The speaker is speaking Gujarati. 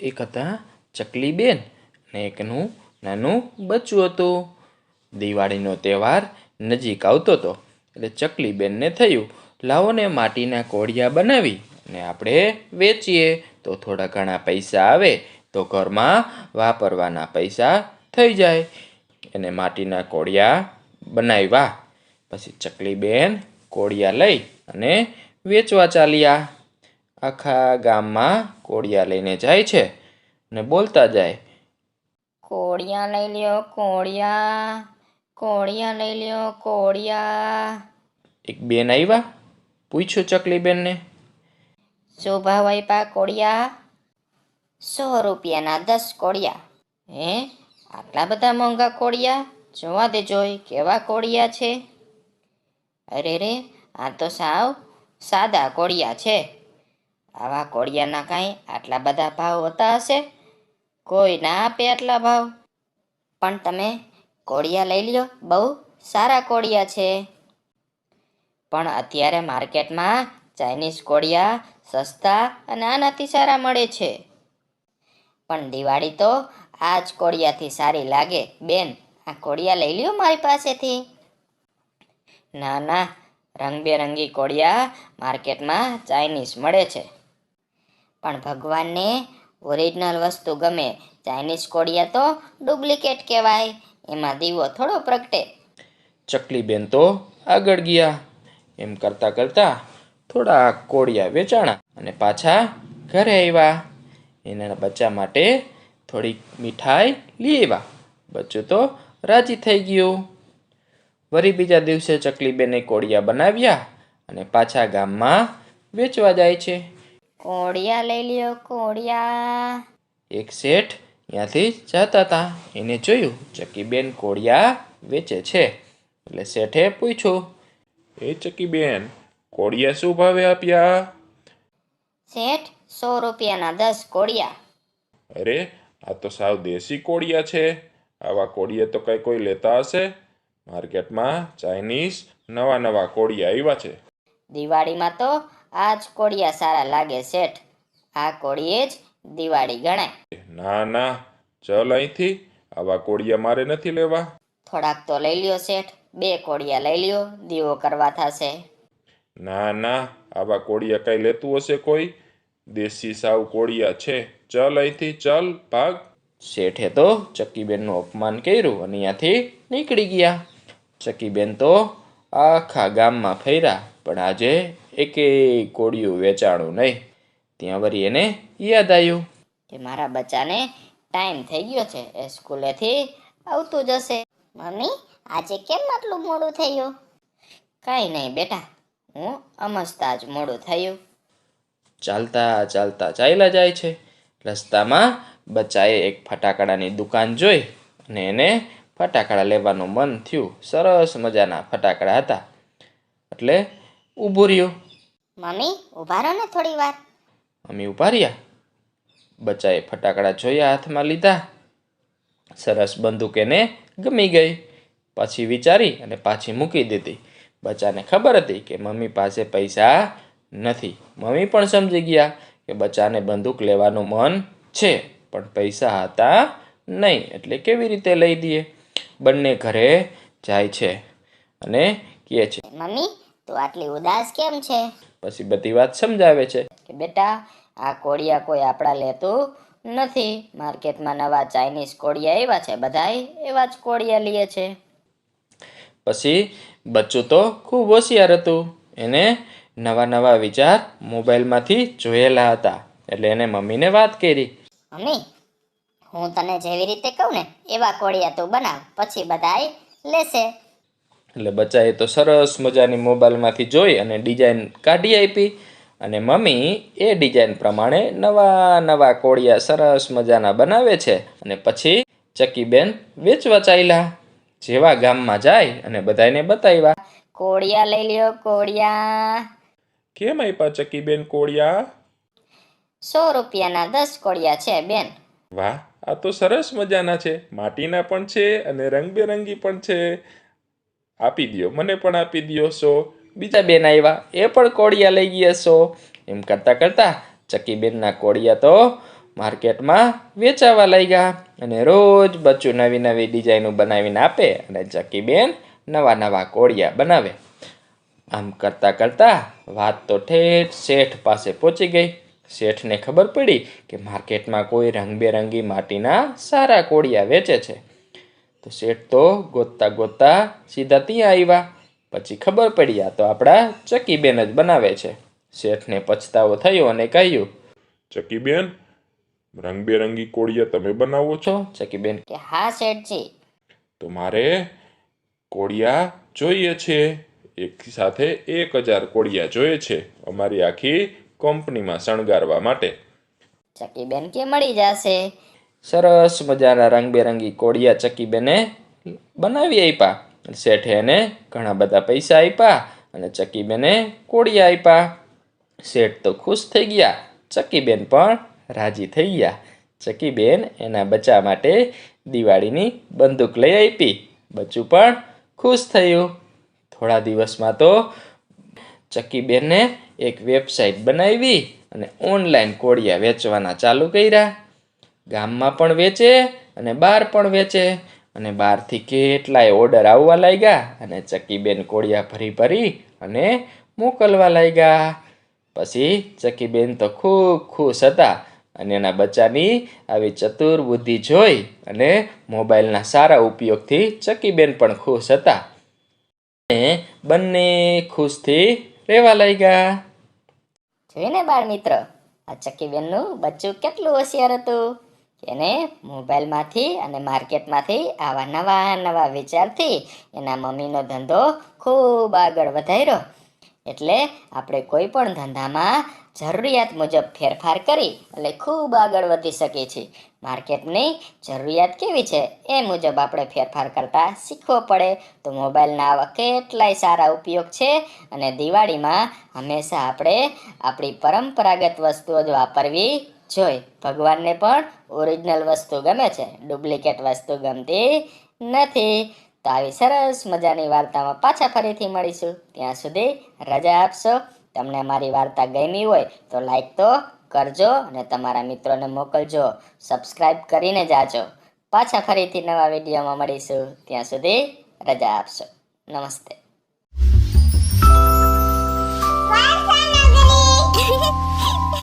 એક હતા ચકલીબેન અને એકનું નાનું બચ્ચું હતું. દિવાળીનો તહેવાર નજીક આવતો હતો એટલે ચકલીબેનને થયું, લાવો ને માટીના કોડિયા બનાવી અને આપણે વેચીએ તો થોડા ઘણા પૈસા આવે તો ઘરમાં વાપરવાના પૈસા થઈ જાય. એને માટીના કોડિયા બનાવ્યા. પછી ચકલીબેન કોડિયા લઈ અને વેચવા ચાલ્યા. આખા ગામમાં કોડિયા લઈને જાય છે ને બોલતા જાય, કોડિયા લઈ લ્યો કોડિયા, કોડિયા લઈ લ્યો કોડિયા. એક બેન આવ્યા, પૂછ્યું ચકલીબેનને, શું ભાવ આપ્યા કોડિયા? 100 રૂપિયાના 10 કોડિયા. હે, આટલા બધા મોંઘા કોડિયા? જોવા દે જોઈ કેવા કોડિયા છે. અરે રે, આ તો સાવ સાદા કોડિયા છે. આવા કોડિયાના કાંઈ આટલા બધા ભાવ હોતા હશે? કોઈ ના આપે આટલા ભાવ. પણ તમે કોડિયા લઈ લ્યો, બહુ સારા કોડિયા છે. પણ અત્યારે માર્કેટમાં ચાઇનીઝ કોડિયા સસ્તા અને આનાથી સારા મળે છે. પણ દિવાળી તો આ જ કોડિયાથી સારી લાગે. બેન, આ કોડિયા લઈ લ્યો મારી પાસેથી. ના ના, રંગબેરંગી કોડિયા માર્કેટમાં ચાઇનીઝ મળે છે. પણ ભગવાનને ઓરિજિનલ વસ્તુ ગમે. ચાઇનીઝ કોડિયા તો ડુપ્લિકેટ કહેવાય, એમાં દીવો થોડો પ્રગટે. ચકલીબેન તો આગળ ગયા. એમ કરતાં કરતાં થોડા કોડિયા વેચાણા અને પાછા ઘરે આવ્યા. એના બચ્ચા માટે થોડીક મીઠાઈ લઈ આવ્યા. બચ્ચું તો રાજી થઈ ગયું. વળી બીજા દિવસે ચકલીબેને કોડિયા બનાવ્યા અને પાછા ગામમાં વેચવા જાય છે. કોડિયા લઈ લ્યો કોડિયા. એક શેઠ ત્યાંથી જતા હતા. એને જોયું ચકીબેન કોડિયા વેચે છે એટલે શેઠે પૂછ્યું, એ ચકીબેન, કોડિયા શું ભાવે આપ્યા? શેઠ, 100 રૂપિયાના 10 કોડિયા. અરે, આ તો સાવ દેશી કોડિયા છે. આવા કોડિયા તો કઈ કોઈ લેતા હશે? માર્કેટમાં ચાઇનીઝ નવા નવા કોડિયા આવ્યા છે. દિવાળીમાં તો આ જ કોડિયા સારા લાગે શેઠ. આ કોડિયે જ દિવાળી ગણાય. ના ના, ચલ અહીંથી. આવા કોડિયા મારે નથી લેવા. થોડાક તો લઈ લ્યો શેઠ. 2 કોડિયા લઈ લ્યો, દીવો કરવા થશે. ના ના, આવા કોડિયા કઈ લેતું હશે કોઈ? દેશી સાવ કોડિયા છે. ચલ અહીંથી, ચલ, ભાગ. શેઠે તો ચકીબેનનું અપમાન કર્યું અને ત્યાંથી નીકળી ગયા. ચકીબેન તો આખા ગામમાં ફર્યા પણ આજે એકેય કોડિયું વેચાણું નહીં. ત્યાં વળી એને યાદ આવ્યું કે મારા બચ્ચાને ટાઈમ થઈ ગયો છે, એ સ્કૂલેથી આવતું જશે. મમ્મી, આજે કેમ આટલું મોડું થયું? કાંઈ નહીં બેટા, હું અમસ્તા જ મોડું થયું. ચાલતા ચાલતા ચાલ્યા જાય છે. રસ્તામાં બચ્ચાએ એક ફટાકડાની દુકાન જોઈ અને એને ફટાકડા લેવાનું મન થયું. સરસ મજાના ફટાકડા હતા એટલે ઊભું રહ્યું. મમ્મી, ઊભા રહો ને થોડી વાર. મમ્મી ઊભા રહ્યા. બચ્ચાએ ફટાકડા જોયા, હાથમાં લીધા. સરસ બંદૂક એને ગમી ગઈ. પછી વિચારી અને પાછી મૂકી દીધી. બચ્ચાને ખબર હતી કે મમ્મી પાસે પૈસા નથી. મમ્મી પણ સમજી ગયા કે બચ્ચાને બંદૂક લેવાનું મન છે પણ પૈસા હતા નહીં એટલે કેવી રીતે લઈ દઈએ. બંને ઘરે જાય છે અને કહે છે, મમ્મી, તું આટલી ઉદાસ કેમ છે? પછી બધી વાત સમજાવે છે કે બેટા, આ કોડિયા કોઈ આપણા લેતું નથી. માર્કેટમાં નવા ચાઇનીઝ કોડિયા આવ્યા છે, બધાય એવા જ કોડિયા લે છે. પછી બચ્ચું તો ખૂબ હોશિયાર હતું. એને નવા નવા વિચાર મોબાઈલમાંથી જોયેલા હતા એટલે એને મમ્મીને વાત કરી. મમ્મી, હું તને જેવી રીતે કહું ને એવા કોડિયા તું બનાવ, પછી બધાય લેશે. એટલે બચ્ચાએ તો સરસ મજાની મોબાઈલમાંથી જોઈ અને ડિઝાઇન કાઢી આપી અને મમ્મી એ ડિઝાઇન પ્રમાણે નવા નવા કોડિયા સરસ મજાના બનાવે છે. અને પછી ચકીબેન વેચવા ચાલ્યા. જેવા ગામમાં જાય અને બધાને બતાવ્યા. કોડિયા લઈ લ્યો કોડિયા. કેમ આપ્યા ચકીબેન કોડિયા? 100 રૂપિયાના 10 કોડિયા છે બેન. વાહ, આ તો સરસ મજાના છે. માટીના પણ છે અને રંગબેરંગી પણ છે. આપી દ્યો, મને પણ આપી દ્યો 100. બીજા બેન આવ્યા, એ પણ કોડિયા લઈ ગયા 100. એમ કરતાં કરતાં ચકીબેનના કોડિયા તો માર્કેટમાં વેચાવા લાગ્યા અને રોજ બચ્ચું નવી નવી ડિઝાઇનો બનાવીને આપે અને ચક્કીબેન નવા નવા કોળિયા બનાવે. આમ કરતાં કરતાં વાત તો ઠેઠ શેઠ પાસે પહોંચી ગઈ. શેઠને ખબર પડી કે માર્કેટમાં કોઈ રંગબેરંગી માટીના સારા કોળિયા વેચે છે. તો શેઠ તો ગોતતા ગોતતા સીધા ત્યાં આવ્યા. પછી ખબર પડી આ તો આપણા ચક્કીબેન જ બનાવે છે. શેઠને પછતાવો થયો અને કહ્યું, ચક્કીબેન, રંગબેરંગી કોળિયા તમે બનાવો છો? ચક્કીબેન કે હા શેઠજી. તો મારે કોળિયા જોઈએ છે. એક સાથે 1000 કોળિયા જોઈએ છે અમારી આખી કંપનીમાં શણગારવા માટે. ચક્કીબેન કે મળી જશે. સરસ મજાના રંગબેરંગી કોળિયા ચક્કીબેને બનાવી આપ્યા. શેઠે એને ઘણા બધા પૈસા આપ્યા અને ચક્કીબેને કોળિયા આપ્યા. શેઠ તો ખુશ થઈ ગયા, ચક્કીબેન પણ રાજી થઈ ગયા. ચક્કીબેન એના બચ્ચા માટે દિવાળીની બંદૂક લઈ આપી. બચ્ચું પણ ખુશ થયું. થોડા દિવસમાં તો ચક્કીબેને એક વેબસાઇટ બનાવી અને ઓનલાઈન કોળિયા વેચવાના ચાલુ કર્યા. ગામમાં પણ વેચે અને બહાર પણ વેચે અને બહારથી કેટલાય ઓર્ડર આવવા લાગ્યા અને ચક્કીબેન કોળિયા ભરી ભરી અને મોકલવા લાગ્યા. પછી ચક્કીબેન તો ખૂબ ખુશ હતા અને એના બચ્ચાની આવી ચતુર બુદ્ધિ જોઈ અને મોબાઈલના સારા ઉપયોગથી ચક્કીબેન પણ ખુશ હતા અને બંને ખુશથી રહેવા લાગ્યા. જોઈને બાળ મિત્ર, આ ચક્કીબેનનું બચ્ચું કેટલું હોશિયાર હતું. એને મોબાઈલમાંથી અને માર્કેટમાંથી આવા નવા નવા વિચારથી એના મમ્મીનો ધંધો ખૂબ આગળ વધાર્યો. એટલે આપણે કોઈ પણ ધંધામાં જરૂરિયાત મુજબ ફેરફાર કરી એટલે ખૂબ આગળ વધી શકીએ છીએ. માર્કેટની જરૂરિયાત કેવી છે એ મુજબ આપણે ફેરફાર કરતા શીખવો પડે. તો મોબાઈલના આવા કેટલાય સારા ઉપયોગ છે અને દિવાળીમાં હંમેશા આપણે આપણી પરંપરાગત વસ્તુઓ જ વાપરવી જોઈએ. ભગવાનને પણ ઓરિજિનલ વસ્તુ ગમે છે, ડુપ્લિકેટ વસ્તુ ગમતી નથી. તો આવી સરસ મજાની વાર્તામાં પાછા ફરીથી મળીશું. ત્યાં સુધી રજા આપશો. તમને મારી વાર્તા ગમી હોય તો લાઈક તો કરજો અને તમારા મિત્રોને મોકલજો. સબસ્ક્રાઈબ કરીને જાજો. પાછા ફરીથી નવા વિડીયોમાં મળીશું. ત્યાં સુધી રજા આપશો. નમસ્તે.